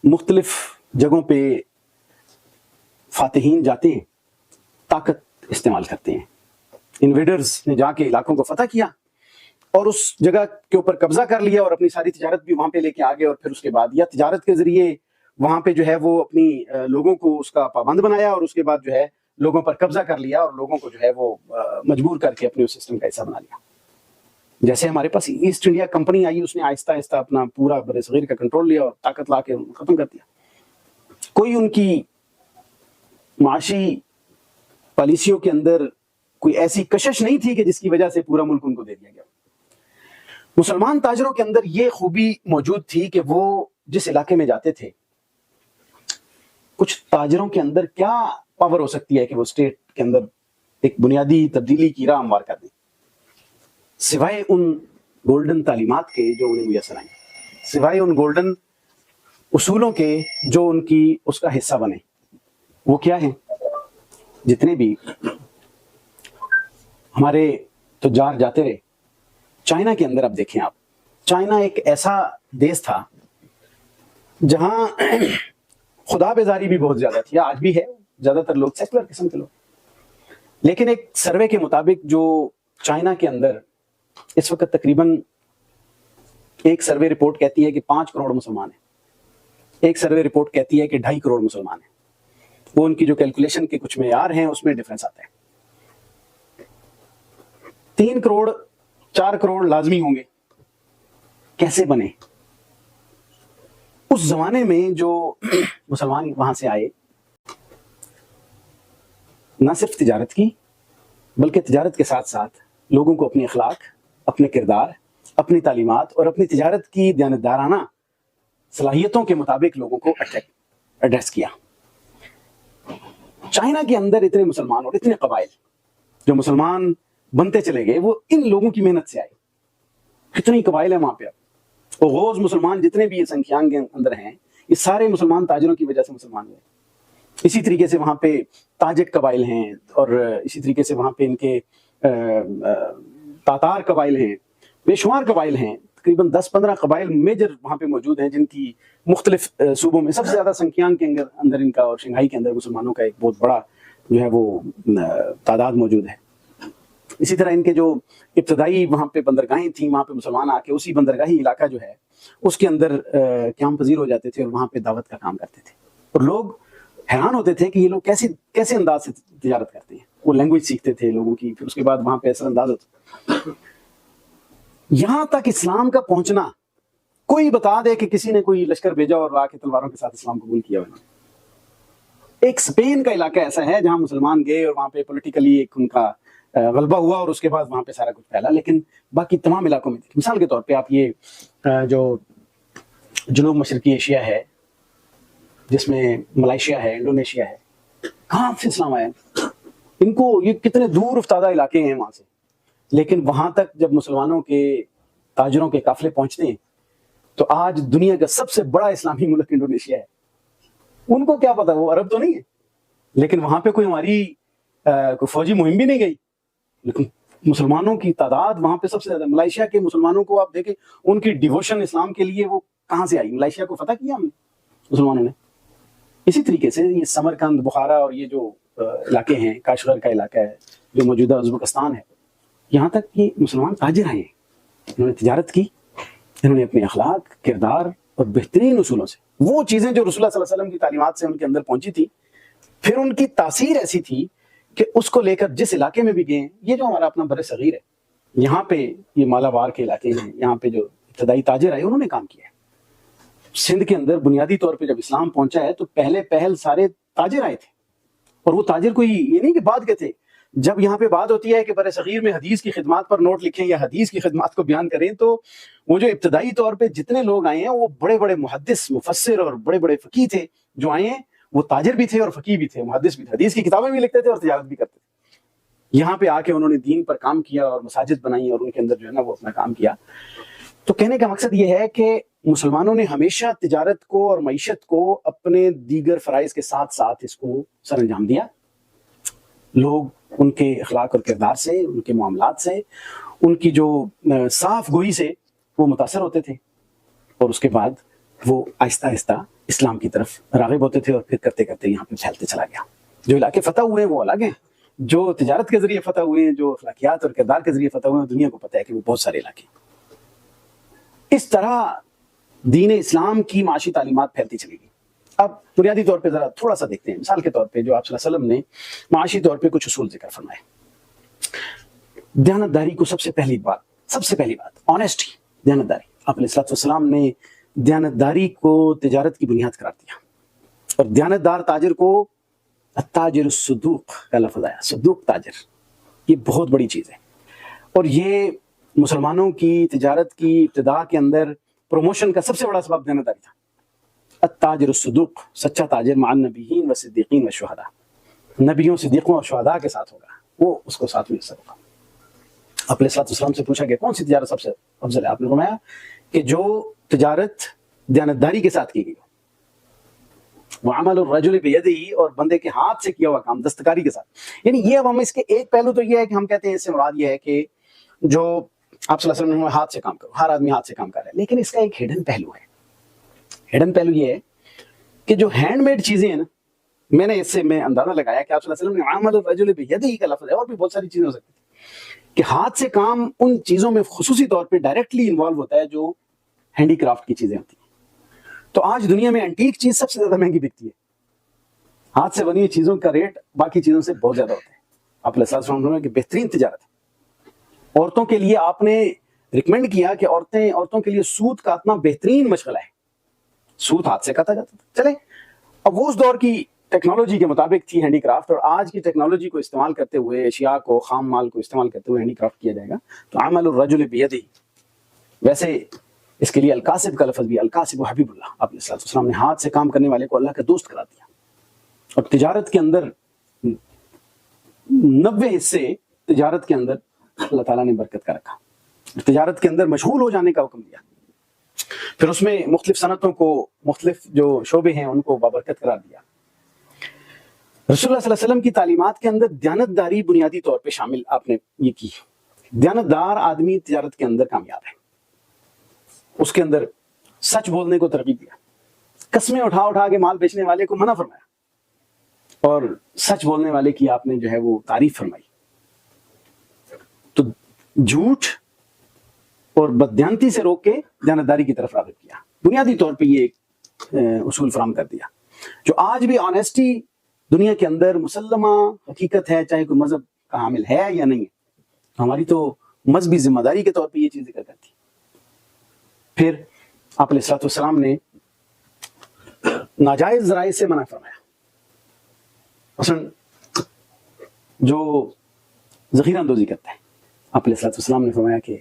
[SPEAKER 1] مختلف جگہوں پہ فاتحین جاتے ہیں، طاقت استعمال کرتے ہیں. انویڈرز نے جا کے علاقوں کو فتح کیا اور اس جگہ کے اوپر قبضہ کر لیا اور اپنی ساری تجارت بھی وہاں پہ لے کے آگے. اور پھر اس کے بعد یا تجارت کے ذریعے وہاں پہ جو ہے وہ اپنی لوگوں کو اس کا پابند بنایا اور اس کے بعد جو ہے لوگوں پر قبضہ کر لیا اور لوگوں کو جو ہے وہ مجبور کر کے اپنے اس سسٹم کا حصہ بنا لیا. جیسے ہمارے پاس ایسٹ انڈیا کمپنی آئی، اس نے آہستہ آہستہ اپنا پورا برصغیر کا کنٹرول لیا اور طاقت لا کے ختم کر دیا. کوئی ان کی معاشی پالیسیوں کے اندر کوئی ایسی کشش نہیں تھی کہ جس کی وجہ سے پورا ملک ان کو دے دیا گیا. مسلمان تاجروں کے اندر یہ خوبی موجود تھی کہ وہ جس علاقے میں جاتے تھے، کچھ تاجروں کے اندر کیا پاور ہو سکتی ہے کہ وہ اسٹیٹ کے اندر ایک بنیادی تبدیلی کی راہ ہموار کر دیں، سوائے ان گولڈن تعلیمات کے جو انہیں میسر آئیں، سوائے ان گولڈن اصولوں کے جو ان کی اس کا حصہ بنے. وہ کیا ہیں؟ جتنے بھی ہمارے تجار جاتے رہے چائنا کے اندر. اب دیکھیں آپ، چائنا ایک ایسا دیش تھا جہاں خدا بیزاری بھی بہت زیادہ تھی، آج بھی ہے. زیادہ تر لوگ سیکولر قسم کے لوگ. لیکن ایک سروے کے مطابق جو چائنا کے اندر اس وقت تقریباً ایک سروے رپورٹ کہتی ہے کہ 5 کروڑ مسلمان ہیں، ایک سروے رپورٹ کہتی ہے کہ 2.5 کروڑ مسلمان ہیں. وہ ان کی جو کیلکولیشن کے کچھ معیار ہیں اس میں ڈفرینس آتا ہے. 3 کروڑ 4 کروڑ لازمی ہوں گے. کیسے بنے؟ اس زمانے میں جو مسلمان وہاں سے آئے، نہ صرف تجارت کی بلکہ تجارت کے ساتھ ساتھ لوگوں کو اپنے اخلاق، اپنے کردار، اپنی تعلیمات اور اپنی تجارت کی دیانتدارانہ صلاحیتوں کے مطابق لوگوں کو ایڈریس کیا. چائنا کے اندر اتنے مسلمان اور اتنے قبائل جو مسلمان بنتے چلے گئے وہ ان لوگوں کی محنت سے آئے. کتنی قبائل ہیں وہاں پہ. اب غوز مسلمان جتنے بھی یہ سنکھیان کے اندر ہیں، یہ سارے مسلمان تاجروں کی وجہ سے مسلمان ہوئے. اسی طریقے سے وہاں پہ تاجک قبائل ہیں اور اسی طریقے سے وہاں پہ ان کے تاتار قبائل ہیں، بے شمار قبائل ہیں. تقریباً 10-15 قبائل میجر وہاں پہ موجود ہیں جن کی مختلف صوبوں میں سب سے زیادہ سنکھیان کے اندر ان کا اور شنگھائی کے اندر مسلمانوں کا ایک بہت بڑا جو ہے وہ تعداد موجود ہے. اسی طرح ان کے جو ابتدائی وہاں پہ بندرگاہیں تھیں، وہاں پہ مسلمان آ کے اسی بندرگاہی علاقہ جو ہے اس کے اندر قیام پذیر ہو جاتے تھے اور وہاں پہ دعوت کا کام کرتے تھے، اور لوگ حیران ہوتے تھے کہ یہ لوگ کیسے انداز سے تجارت کرتے ہیں. وہ لینگویج سیکھتے تھے لوگوں کی، پھر اس کے بعد وہاں پہ اثر انداز ہوتا. یہاں تک اسلام کا پہنچنا، کوئی بتا دے کہ کسی نے کوئی لشکر بھیجا اور آ کے تلواروں کے ساتھ اسلام قبول کیا. ایک اسپین کا علاقہ ایسا ہے جہاں مسلمان گئے اور وہاں پہ پولیٹیکلی ایک ان کا غلبہ ہوا اور اس کے بعد وہاں پہ سارا کچھ پھیلا، لیکن باقی تمام علاقوں میں دیکھیں. مثال کے طور پہ آپ یہ جو جنوب مشرقی ایشیا ہے جس میں ملائیشیا ہے، انڈونیشیا ہے، کہاں سے اسلام آیا؟ ان کو یہ کتنے دور افتادہ علاقے ہیں وہاں سے، لیکن وہاں تک جب مسلمانوں کے تاجروں کے قافلے پہنچتے ہیں تو آج دنیا کا سب سے بڑا اسلامی ملک انڈونیشیا ہے. ان کو کیا پتا، وہ عرب تو نہیں ہے، لیکن وہاں پہ کوئی ہماری کوئی فوجی مہم بھی نہیں گئی، لیکن مسلمانوں کی تعداد وہاں پہ سب سے زیادہ. ملائیشیا کے مسلمانوں کو آپ دیکھیں، ان کی ڈیووشن اسلام کے لیے وہ کہاں سے آئی؟ ملائیشیا کو فتح کیا ہم نے، مسلمانوں نے. اسی طریقے سے یہ سمرقند، بخارا اور یہ جو علاقے ہیں، کاشغر کا علاقہ ہے جو موجودہ ازبکستان ہے، یہاں تک کہ مسلمان تاجر آئے ہیں، انہوں نے تجارت کی، انہوں نے اپنے اخلاق، کردار اور بہترین اصولوں سے وہ چیزیں جو رسول اللہ صلی اللہ علیہ وسلم کی تعلیمات سے ان کے اندر پہنچی تھی، پھر ان کی تاثیر ایسی تھی کہ اس کو لے کر جس علاقے میں بھی گئے ہیں. یہ جو ہمارا اپنا بر صغیر ہے، یہاں پہ یہ مالابار کے علاقے ہیں، یہاں پہ جو ابتدائی تاجر آئے انہوں نے کام کیا ہے. سندھ کے اندر بنیادی طور پہ جب اسلام پہنچا ہے تو پہل سارے تاجر آئے تھے، اور وہ تاجر کوئی یہ نہیں کہ بعد کے تھے. جب یہاں پہ بات ہوتی ہے کہ بر صغیر میں حدیث کی خدمات پر نوٹ لکھیں یا حدیث کی خدمات کو بیان کریں، تو وہ جو ابتدائی طور پہ جتنے لوگ آئے ہیں وہ بڑے بڑے محدث، مفسر اور بڑے بڑے فقیہ تھے. جو آئے ہیں وہ تاجر بھی تھے اور فقیہ بھی تھے، محدث بھی تھے، حدیث کی کتابیں بھی لکھتے تھے اور تجارت بھی کرتے تھے. یہاں پہ آ کے انہوں نے دین پر کام کیا اور مساجد بنائی اور ان کے اندر جو ہے نا وہ اپنا کام کیا. تو کہنے کا مقصد یہ ہے کہ مسلمانوں نے ہمیشہ تجارت کو اور معیشت کو اپنے دیگر فرائض کے ساتھ ساتھ اس کو سر انجام دیا. لوگ ان کے اخلاق اور کردار سے، ان کے معاملات سے، ان کی جو صاف گوئی سے وہ متاثر ہوتے تھے، اور اس کے بعد وہ آہستہ آہستہ اسلام کی طرف راغب ہوتے تھے، اور پھر کرتے کرتے یہاں پہ پھیلتے چلا گیا. جو علاقے فتح ہوئے ہیں وہ الگ ہیں، جو تجارت کے ذریعے فتح ہوئے ہیں، جو اخلاقیات اور کردار کے ذریعے فتح ہوئے ہیں، دنیا کو پتہ ہے کہ وہ بہت سارے علاقے. اس طرح دین اسلام کی معاشی تعلیمات پھیلتی چلی گئی. اب بنیادی طور پہ ذرا تھوڑا سا دیکھتے ہیں. مثال کے طور پہ جو آپ صلی اللہ علیہ وسلم نے معاشی طور پہ کچھ اصول ذکر فرمائے. دیانتداری کو سب سے پہلی بات آنیسٹی، دیانتداری. آپ علیہ السلام نے دیانتداری کو تجارت کی بنیاد قرار دیا، اور دیانتدار تاجر کو التاجر الصدوق کا لفظ آیا. صدوق تاجر یہ بہت بڑی چیز ہے، اور یہ مسلمانوں کی تجارت کی ابتدا کے اندر پروموشن کا سب سے بڑا سبب دیانتداری تھا. التاجر الصدوق، سچا تاجر مع النبیین و صدیقین و شہداء، نبیوں، صدیقوں اور شہداء کے ساتھ ہوگا، وہ اس کو ساتھ میسر ہوگا. آپ علیہ السلام سے پوچھا گیا کون سی تجارت سب سے افضل ہے؟ آپ نے فرمایا کہ جو تجارت دیانتداری کے ساتھ کی گئی ہو، وعمل الرجل بیدہ، اور بندے کے ہاتھ سے کیا ہوا کام دستکاری کے ساتھ. یعنی یہ اب ہم اس کے ایک پہلو تو یہ ہے کہ ہم کہتے ہیں اس سے مراد یہ ہے کہ جو آپ صلی اللہ علیہ وسلم نے ہاتھ سے کام کرو، ہر آدمی ہاتھ سے کام کر رہا ہے، لیکن اس کا ایک ہڈن پہلو ہے. ہڈن پہلو یہ ہے کہ جو ہینڈ میڈ چیزیں ہیں نا، میں نے اس سے اندازہ لگایا کہ آپ صلی اللہ علیہ وسلم نے عمل الرجل بیدہ کا لفظ ہے، اور بھی بہت ساری چیزیں ہو سکتی ہیں کہ ہاتھ سے کام ان چیزوں میں خصوصی طور پہ ڈائریکٹلی انوالو ہوتا ہے جو ہینڈی کرافٹ کی چیزیں ہوتی ہیں. تو آج دنیا میں اینٹیک چیز سب سے زیادہ مہنگی بکتی ہے. ہاتھ سے بنی ہوئی چیزوں کا ریٹ باقی چیزوں سے بہت زیادہ ہوتا ہے. آپ علیہ السلام کہ بہترین تجارت ہے. عورتوں کے لیے آپ نے ریکمینڈ کیا کہ عورتوں کے لیے سوت کاتنا بہترین مشغلہ ہے. سوت ہاتھ سے کاتا جاتا تھا. چلے اب وہ اس دور کی ٹیکنالوجی کے مطابق تھی ہینڈی کرافٹ، اور آج کی ٹیکنالوجی کو استعمال کرتے ہوئے، اشیاء کو، خام مال کو استعمال کرتے ہوئے ہینڈی کرافٹ کیا جائے گا. تو عمل الرجل بیدہ، ویسے اس کے لیے الکاسب کا لفظ بھی، الکاسب و حبیب اللہ. آپ علیہ السلام نے ہاتھ سے کام کرنے والے کو اللہ کا دوست قرار دیا. اور تجارت کے اندر 90 حصے تجارت کے اندر اللہ تعالیٰ نے برکت کا رکھا. تجارت کے اندر مشغول ہو جانے کا حکم دیا. پھر اس میں مختلف صنعتوں کو، مختلف جو شعبے ہیں ان کو بابرکت قرار دیا. رسول اللہ صلی اللہ علیہ وسلم کی تعلیمات کے اندر دیانتداری بنیادی طور پہ شامل آپ نے یہ کی. دیانتدار آدمی تجارت کے اندر کامیاب ہے. اس کے اندر سچ بولنے کو ترغیب دیا. قسمیں اٹھا کے مال بیچنے والے کو منع فرمایا، اور سچ بولنے والے کی آپ نے جو ہے وہ تعریف فرمائی. جھوٹ اور بددیانتی سے روک کے دیانتداری کی طرف راغب کیا. بنیادی طور پہ یہ ایک اصول فراہم کر دیا. جو آج بھی آنیسٹی دنیا کے اندر مسلمہ حقیقت ہے، چاہے کوئی مذہب کا حامل ہے یا نہیں ہے، ہماری تو مذہبی ذمہ داری کے طور پہ یہ چیز ذکر کرتی. پھر آپ علیہ الصلوۃ والسلام نے ناجائز ذرائع سے منع فرمایا. مثلا جو ذخیرہ اندوزی کرتا ہے، آپ علیہ الصلوۃ والسلام نے فرمایا کہ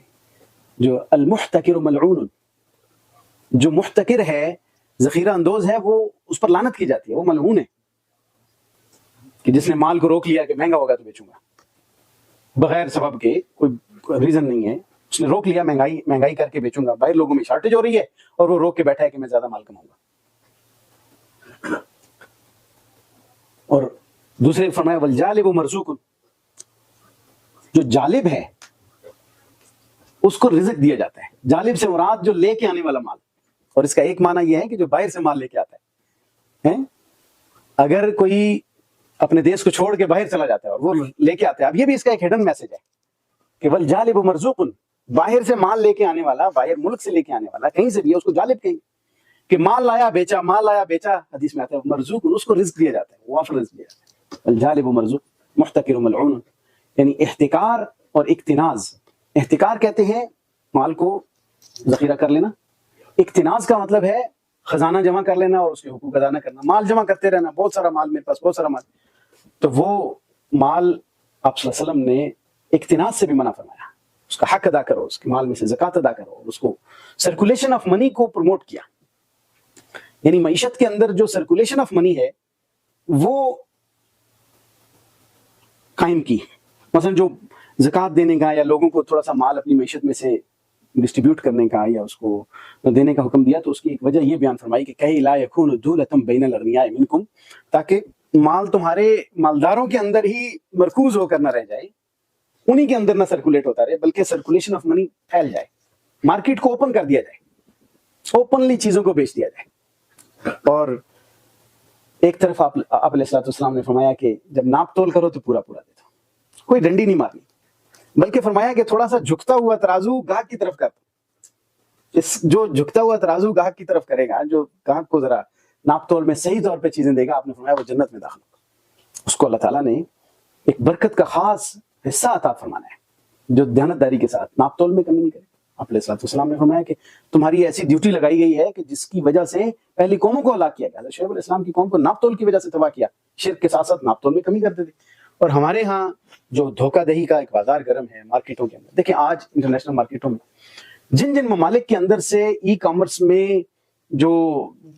[SPEAKER 1] جو المحتکر ملعون، جو محتکر ہے، ذخیرہ اندوز ہے، وہ اس پر لعنت کی جاتی ہے، وہ ملعون ہے. کہ جس نے مال کو روک لیا کہ مہنگا ہوگا تو بیچوں گا، بغیر سبب کے، کوئی ریزن نہیں ہے، اس نے روک لیا مہنگائی کر کے بیچوں گا، باہر لوگوں میں شارٹیج ہو رہی ہے اور وہ روک کے بیٹھا ہے کہ میں زیادہ مال کماؤں گا. اور دوسرے فرمایا والجالب مرزوق، جو جالب ہے اس کو رزق دیا جاتا ہے. جالب سے مراد جو لے کے آنے والا مال، اور اس کا ایک معنی یہ ہے کہ جو باہر سے مال لے کے آتا ہے. اگر کوئی اپنے دیش کو چھوڑ کے باہر چلا جاتا ہے اور وہ لے کے آتا ہے، اب یہ بھی اس کا ایک ہڈن میسج ہے کہ والجالب مرزوق، باہر سے مال لے کے آنے والا، باہر ملک سے لے کے آنے والا، کہیں سے بھی ہے، اس کو جالب کہیں کہ مال لایا بیچا، مال لایا بیچا، حدیث میں آتا ہے مرزوق، اس کو رزق دیا جاتا ہے، وافر رزق دیا جاتا ہے. والجالب مرزوق محتکر ملعون، یعنی احتکار اور اقتناز. احتکار کہتے ہیں مال کو ذخیرہ کر لینا، اقتناز کا مطلب ہے خزانہ جمع کر لینا اور اس کے حقوق ادا نہ کرنا، مال جمع کرتے رہنا، بہت سارا مال میرے پاس، بہت سارا مال. تو وہ مال آپ صلی اللہ علیہ وسلم نے اقتناز سے بھی منع فرمایا. اس کا حق ادا کرو، اس کے مال میں سے زکوٰۃ ادا کرو، اور اس کو سرکولیشن آف منی کو پروموٹ کیا. یعنی معیشت کے اندر جو سرکولیشن آف منی ہے وہ قائم کی. مثلا جو زکوٰۃ دینے کا یا لوگوں کو تھوڑا سا مال اپنی معیشت میں سے ڈسٹریبیوٹ کرنے کا یا اس کو دینے کا حکم دیا، تو اس کی ایک وجہ یہ بیان فرمائی کہ کئی لا یکون دولۃ بین الاغنیاء منکم، تاکہ مال تمہارے مالداروں کے اندر ہی مرکوز ہو کر نہ رہ جائے، انہی کے اندر نہ سرکولیٹ ہوتا رہے، بلکہ سرکولیشن آف منی پھیل جائے، مارکیٹ کو اوپن کر دیا جائے، اوپنلی چیزوں کو بیچ دیا جائے. اور ایک طرف آپ علیہ الصلوۃ والسلام نے فرمایا کہ جب ناپ تول کرو تو پورا پورا دے دو، کوئی ڈنڈی نہیں مارنی، بلکہ فرمایا کہ تھوڑا سا جھکتا ہوا ترازو گاہک کی طرف کر دو. جو جھکتا ہوا ترازو گاہک کی طرف کرے گا، جو گاہک کو ذرا ناپ تول میں صحیح طور پہ چیزیں دے گا، آپ نے فرمایا وہ جنت میں داخل ہوگا. اس کو اللہ تعالیٰ نے ایک برکت کا خاص حصہ عطا فرمانا ہے جو دیانتداری کے ساتھ ناپ تول میں کمی نہیں کرے. آپ علیہ الصلوۃ والسلام نے فرمایا کہ تمہاری ایسی ڈیوٹی لگائی گئی ہے کہ جس کی وجہ سے پہلی قوموں کو ہلاک کیا گیا. شعیب علیہ السلام کی قوم کو ناپ تول کی وجہ سے تباہ کیا، شرک کے ساتھ ساتھ ناپ تول میں کمی کرتے تھے. اور ہمارے ہاں جو دھوکہ دہی کا ایک بازار گرم ہے مارکیٹوں کے اندر، دیکھیں آج انٹرنیشنل مارکیٹوں میں جن ممالک کے اندر سے ای کامرس میں جو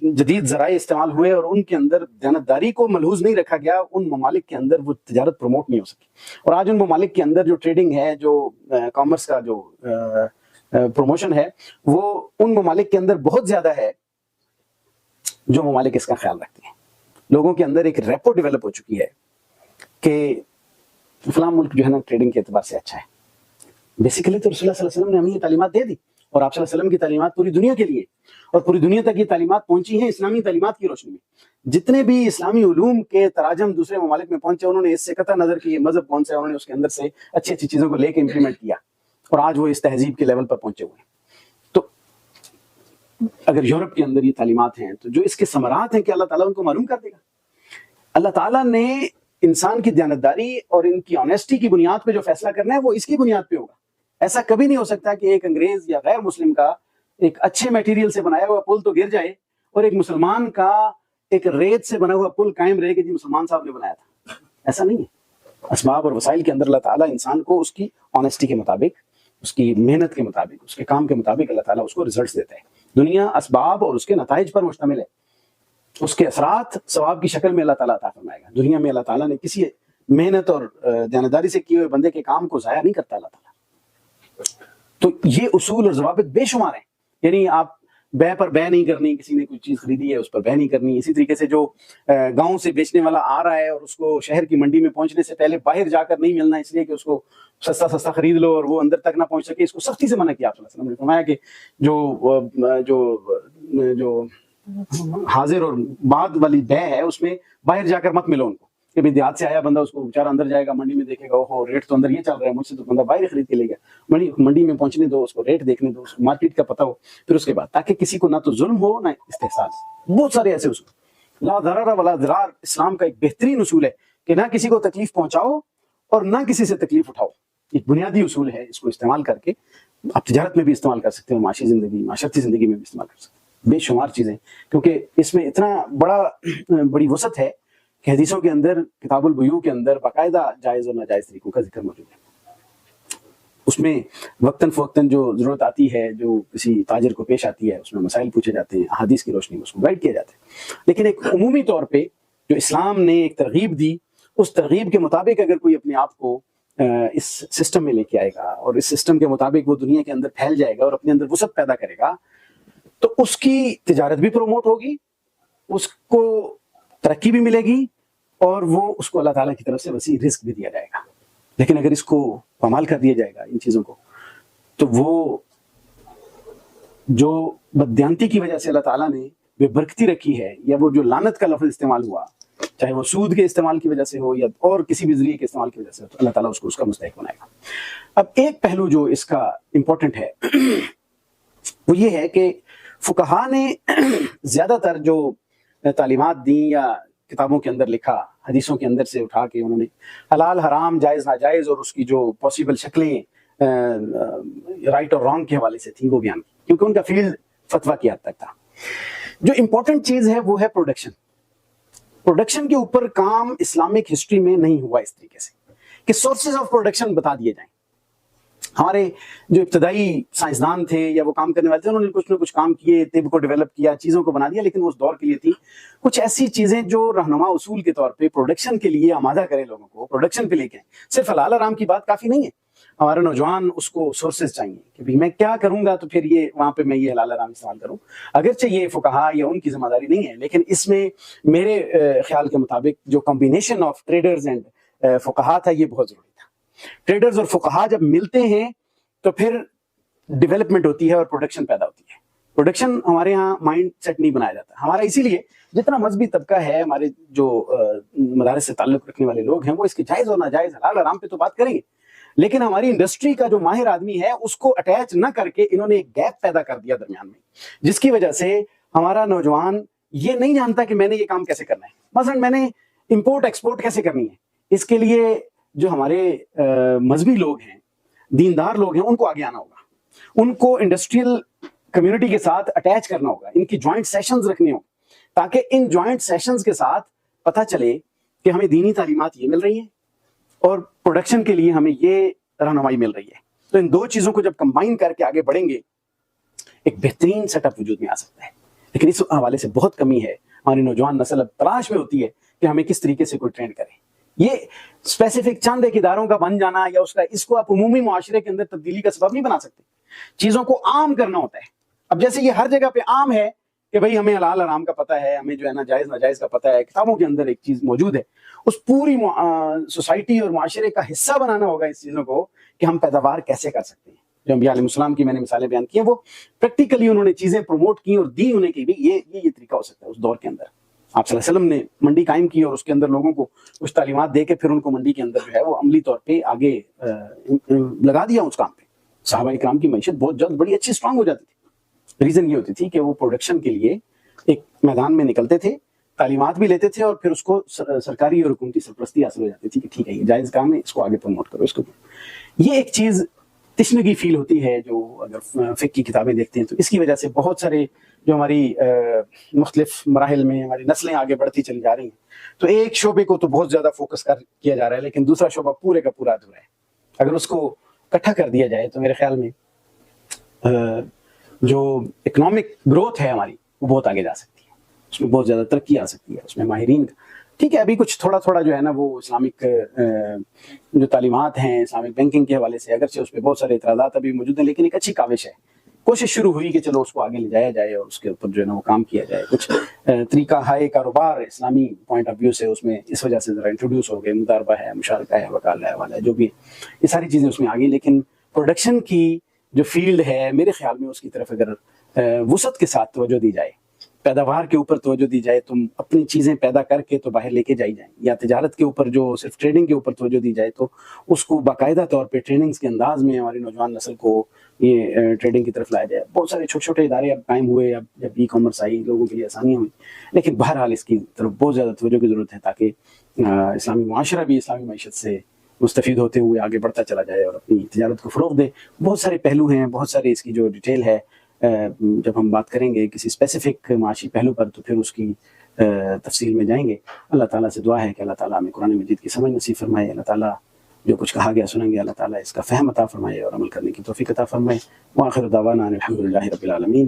[SPEAKER 1] جدید ذرائع استعمال ہوئے اور ان کے اندر دیانتداری کو ملحوظ نہیں رکھا گیا، ان ممالک کے اندر وہ تجارت پروموٹ نہیں ہو سکی. اور آج ان ممالک کے اندر جو ٹریڈنگ ہے، جو کامرس کا جو پروموشن ہے، وہ ان ممالک کے اندر بہت زیادہ ہے جو ممالک اس کا خیال رکھتے ہیں. لوگوں کے اندر ایک ریپو ڈیولپ ہو چکی ہے کہ فلاں ملک جو ہے نا ٹریڈنگ کے اعتبار سے اچھا ہے. بیسیکلی تو رسول اللہ صلی اللہ علیہ وسلم نے ہمیں یہ تعلیمات دے دی، اور آپ صلی اللہ علیہ وسلم کی تعلیمات پوری دنیا کے لیے، اور پوری دنیا تک یہ تعلیمات پہنچی ہیں اسلامی تعلیمات کی روشنی میں. جتنے بھی اسلامی علوم کے تراجم دوسرے ممالک میں پہنچے، انہوں نے اس سے قطع نظر کی یہ مذہب کون سا ہے، انہوں نے اس کے اندر سے اچھی اچھی چیزوں کو لے کے امپلیمنٹ کیا، اور آج وہ اس تہذیب کے لیول پر پہنچے ہوئے ہیں. تو اگر یورپ کے اندر یہ تعلیمات ہیں تو جو اس کے ثمرات ہیں کہ اللہ تعالیٰ ان کو معلوم کر دے گا. اللہ تعالیٰ نے انسان کی دیانتداری اور ان کی آنیسٹی کی بنیاد پہ جو فیصلہ کرنا ہے وہ اس کی بنیاد پہ ہوگا. ایسا کبھی نہیں ہو سکتا کہ ایک انگریز یا غیر مسلم کا ایک اچھے میٹیریل سے بنایا ہوا پل تو گر جائے اور ایک مسلمان کا ایک ریت سے بنا ہوا پل قائم رہے کہ جی مسلمان صاحب نے بنایا تھا. ایسا نہیں ہے. اسباب اور وسائل کے اندر اللہ تعالیٰ انسان کو اس کی آنیسٹی کے مطابق، اس کی محنت کے مطابق، اس کے کام کے مطابق اللہ تعالیٰ اس کو ریزلٹس دیتا ہے. دنیا اسباب اور اس کے نتائج پر مشتمل ہے. اس کے اثرات ثواب کی شکل میں اللہ تعالیٰ عطا فرمائے گا. دنیا میں اللہ تعالیٰ نے کسی محنت اور دیانتداری سے کیے ہوئے بندے کے کام کو ضائع نہیں کرتا اللہ تعالیٰ. تو یہ اصول اور ضوابط بے شمار ہیں. یعنی آپ بے پر بے نہیں کرنی، کسی نے کوئی چیز خریدی ہے اس پر بے نہیں کرنی. اسی طریقے سے جو گاؤں سے بیچنے والا آ رہا ہے اور اس کو شہر کی منڈی میں پہنچنے سے پہلے باہر جا کر نہیں ملنا، اس لیے کہ اس کو سستا سستا خرید لو اور وہ اندر تک نہ پہنچ سکے، اس کو سختی سے منع کیا. آپ صلی اللہ علیہ وسلم نے فرمایا کہ جو حاضر اور بعد والی بے ہے اس میں باہر جا کر مت ملو ان کو. کہ بھائی دیہات سے آیا بندہ، اس کو بیچارہ اندر جائے گا منڈی میں دیکھے گا، اوہو ریٹ تو اندر یہ چل رہا ہے، مجھ سے تو بندہ باہر خرید کے لے گیا، منڈی میں پہنچنے دو، اس کو ریٹ دیکھنے دو، اس کو مارکیٹ کا پتہ ہو، پھر اس کے بعد، تاکہ کسی کو نہ تو ظلم ہو نہ استحصال۔ بہت سارے ایسے اصول، لا ضرر ولا ضرار اسلام کا ایک بہترین اصول ہے کہ نہ کسی کو تکلیف پہنچاؤ اور نہ کسی سے تکلیف اٹھاؤ۔ ایک بنیادی اصول ہے، اس کو استعمال کر کے آپ تجارت میں بھی استعمال کر سکتے ہیں، معاشی زندگی، معاشرتی زندگی میں بھی استعمال کر سکتے ہیں، بے شمار چیزیں، کیونکہ اس میں اتنا بڑی وسعت ہے کہ حدیثوں کے اندر، کتاب البیوع کے اندر باقاعدہ جائز اور ناجائز طریقوں کا ذکر موجود ہے۔ اس میں وقتاً فوقتاً جو ضرورت آتی ہے، جو کسی تاجر کو پیش آتی ہے، اس میں مسائل پوچھے جاتے ہیں، احادیث کی روشنی میں اس کو گائیڈ کیا جاتا ہے۔ لیکن ایک عمومی طور پہ جو اسلام نے ایک ترغیب دی، اس ترغیب کے مطابق اگر کوئی اپنے آپ کو اس سسٹم میں لے کے آئے گا اور اس سسٹم کے مطابق وہ دنیا کے اندر پھیل جائے گا اور اپنے اندر وسعت پیدا کرے گا، تو اس کی تجارت بھی پروموٹ ہوگی، اس کو ترقی بھی ملے گی، اور وہ اس کو اللہ تعالیٰ کی طرف سے وسیع رزق بھی دیا جائے گا۔ لیکن اگر اس کو پامال کر دیا جائے گا ان چیزوں کو، تو وہ جو بددیانتی کی وجہ سے اللہ تعالیٰ نے بے برکتی رکھی ہے، یا وہ جو لعنت کا لفظ استعمال ہوا، چاہے وہ سود کے استعمال کی وجہ سے ہو یا اور کسی بھی ذریعے کے استعمال کی وجہ سے ہو، تو اللہ تعالیٰ اس کو اس کا مستحق بنائے گا۔ اب ایک پہلو جو اس کا امپورٹنٹ ہے وہ یہ ہے کہ فقہا نے زیادہ تر جو تعلیمات دیں یا کتابوں کے اندر لکھا، حدیثوں کے اندر سے اٹھا کے انہوں نے حلال حرام، جائز ناجائز اور اس کی جو پاسبل شکلیں رائٹ اور رانگ کے حوالے سے تھیں وہ بیان کی، کیونکہ ان کا فیلڈ فتویٰ کی حد تک تھا۔ جو امپورٹنٹ چیز ہے وہ ہے پروڈکشن کے اوپر کام اسلامک ہسٹری میں نہیں ہوا اس طریقے سے کہ سورسز آف پروڈکشن بتا دیے جائیں۔ ہمارے جو ابتدائی سائنسدان تھے یا وہ کام کرنے والے تھے، انہوں نے کچھ نہ کچھ کام کیے، طب کو ڈیولپ کیا، چیزوں کو بنا دیا، لیکن وہ اس دور کے لیے تھی کچھ ایسی چیزیں جو رہنما اصول کے طور پہ پروڈکشن کے لیے آمادہ کرے لوگوں کو، پروڈکشن پہ لے کے صرف حلال حرام کی بات کافی نہیں ہے۔ ہمارے نوجوان اس کو سورسز چاہیے کہ بھئی میں کیا کروں گا تو پھر یہ وہاں پہ میں یہ حلال حرام استعمال کروں۔ اگرچہ یہ فقہا یا ان کی ذمہ داری نہیں ہے، لیکن اس میں میرے خیال کے مطابق جو کمبینیشن آف ٹریڈرز اینڈ فقہا تھا، یہ بہت ضروری تھا۔ ٹریڈرز اور فقہا جب ملتے ہیں تو پھر ڈیولپمنٹ ہوتی ہے اور پروڈکشن پیدا ہوتی ہے۔ پروڈکشن ہمارے ہاں مائنڈ سیٹ نہیں بنایا جاتا ہمارا، اسی لیے جتنا مذہبی طبقہ ہے، ہمارے جو مدارس سے تعلق رکھنے والے لوگ ہیں، وہ اس کے جائز اور ناجائز، حلال حرام پہ تو بات کریں گے، لیکن ہماری انڈسٹری کا جو ماہر آدمی ہے اس کو اٹیچ نہ کر کے انہوں نے ایک گیپ پیدا کر دیا درمیان میں، جس کی وجہ سے ہمارا نوجوان یہ نہیں جانتا کہ میں نے یہ کام کیسے کرنا ہے۔ مثلا میں نے امپورٹ ایکسپورٹ کیسے کرنی ہے، اس کے لیے جو ہمارے مذہبی لوگ ہیں، دیندار لوگ ہیں، ان کو آگے آنا ہوگا، ان کو انڈسٹریل کمیونٹی کے ساتھ اٹیچ کرنا ہوگا، ان کی جوائنٹ سیشنز رکھنے ہوں، تاکہ ان جوائنٹ سیشنز کے ساتھ پتہ چلے کہ ہمیں دینی تعلیمات یہ مل رہی ہیں اور پروڈکشن کے لیے ہمیں یہ رہنمائی مل رہی ہے۔ تو ان دو چیزوں کو جب کمبائن کر کے آگے بڑھیں گے، ایک بہترین سیٹ اپ وجود میں آ سکتا ہے۔ لیکن اس حوالے سے بہت کمی ہے، ہماری نوجوان نسل اب تلاش میں ہوتی ہے کہ ہمیں کس طریقے سے کوئی ٹرینڈ کرے۔ یہ اسپیسیفک چند ایک اداروں کا بن جانا یا اس کو آپ عمومی معاشرے کے اندر تبدیلی کا سبب نہیں بنا سکتے، چیزوں کو عام کرنا ہوتا ہے۔ اب جیسے یہ ہر جگہ پہ عام ہے کہ بھئی ہمیں حلال حرام کا پتہ ہے، ہمیں جو ہے نا جائز ناجائز کا پتہ ہے، کتابوں کے اندر ایک چیز موجود ہے، اس پوری سوسائٹی اور معاشرے کا حصہ بنانا ہوگا اس چیزوں کو کہ ہم پیداوار کیسے کر سکتے ہیں۔ جو انبیاء علیہ السلام کی میں نے مثالیں بیان کی ہیں، وہ پریکٹیکلی انہوں نے چیزیں پروموٹ کی اور دی انہیں کہ بھی یہ طریقہ ہو سکتا ہے۔ اس دور کے اندر آپ صلی اللہ علیہ وسلم نے منڈی قائم کی اور اس کے اندر لوگوں کو کچھ تعلیمات دے کے پھر ان کو منڈی کے اندر جو ہے وہ عملی طور پہ آگے لگا دیا اس کام پہ۔ صحابہ اکرام کی معیشت بہت جلد بڑی اچھی اسٹرانگ ہو جاتی تھی۔ ریزن یہ ہوتی تھی کہ وہ پروڈکشن کے لیے ایک میدان میں نکلتے تھے، تعلیمات بھی لیتے تھے، اور پھر اس کو سرکاری اور حکومتی سرپرستی حاصل ہو جاتی تھی کہ ٹھیک ہے یہ جائز کام ہے، اس کو آگے پروموٹ کرو، اس کو۔ یہ ایک چیز تشنگی فیل ہوتی ہے جو اگر فقہ کی کتابیں دیکھتے ہیں تو اس کی وجہ سے بہت سارے جو ہماری مختلف مراحل میں ہماری نسلیں آگے بڑھتی چلی جا رہی ہیں، تو ایک شعبے کو تو بہت زیادہ فوکس کیا جا رہا ہے، لیکن دوسرا شعبہ پورے کا پورا ادھورا ہے۔ اگر اس کو اکٹھا کر دیا جائے تو میرے خیال میں جو اکنامک گروتھ ہے ہماری وہ بہت آگے جا سکتی ہے، اس میں بہت زیادہ ترقی آ سکتی ہے، اس میں ماہرین کا ٹھیک ہے ابھی کچھ تھوڑا جو ہے نا وہ اسلامک جو تعلیمات ہیں اسلامک بینکنگ کے حوالے سے، اگرچہ اس پہ بہت سارے اعتراضات ابھی موجود ہیں، لیکن ایک اچھی کاوش ہے، کوشش شروع ہوئی کہ چلو اس کو آگے لے جایا جائے اور اس کے اوپر جو ہے نا وہ کام کیا جائے۔ کچھ طریقہ ہائے کاروبار اسلامی پوائنٹ آف ویو سے اس میں اس وجہ سے ذرا انٹروڈیوس ہو گئے، مضاربہ ہے، مشارکہ ہے، وکالہ ہے، والا ہے، جو بھی یہ ساری چیزیں اس میں آ گئی، لیکن پروڈکشن کی جو فیلڈ ہے میرے خیال میں اس کی طرف اگر وسعت کے ساتھ توجہ دی جائے پیداوار کے اوپر توجہ دی جائے، تم اپنی چیزیں پیدا کر کے تو باہر لے کے جائی جائیں، یا تجارت کے اوپر جو صرف ٹریڈنگ کے اوپر توجہ دی جائے تو اس کو باقاعدہ طور پہ ٹریننگز کے انداز میں ہماری نوجوان نسل کو یہ ٹریڈنگ کی طرف لایا جائے۔ بہت سارے چھوٹے چھوٹے ادارے اب قائم ہوئے، اب جب ای کامرس آئی لوگوں کے لیے آسانیاں ہوئی، لیکن بہرحال اس کی طرف بہت زیادہ توجہ کی ضرورت ہے تاکہ اسلامی معاشرہ بھی اسلامی معیشت سے مستفید ہوتے ہوئے آگے بڑھتا چلا جائے اور اپنی تجارت کو فروغ دے۔ بہت سارے پہلو ہیں، بہت سارے اس کی جو ڈیٹیل ہے، جب ہم بات کریں گے کسی اسپیسیفک معاشی پہلو پر تو پھر اس کی تفصیل میں جائیں گے۔ اللہ تعالیٰ سے دعا ہے کہ اللہ تعالیٰ ہمیں قرآن مجید کی سمجھ نصیب فرمائے، اللہ تعالیٰ جو کچھ کہا گیا سنیں گے اللہ تعالیٰ اس کا فہم عطا فرمائے اور عمل کرنے کی توفیق عطا فرمائے۔ وآخر دعوانا الحمد للہ رب العالمین۔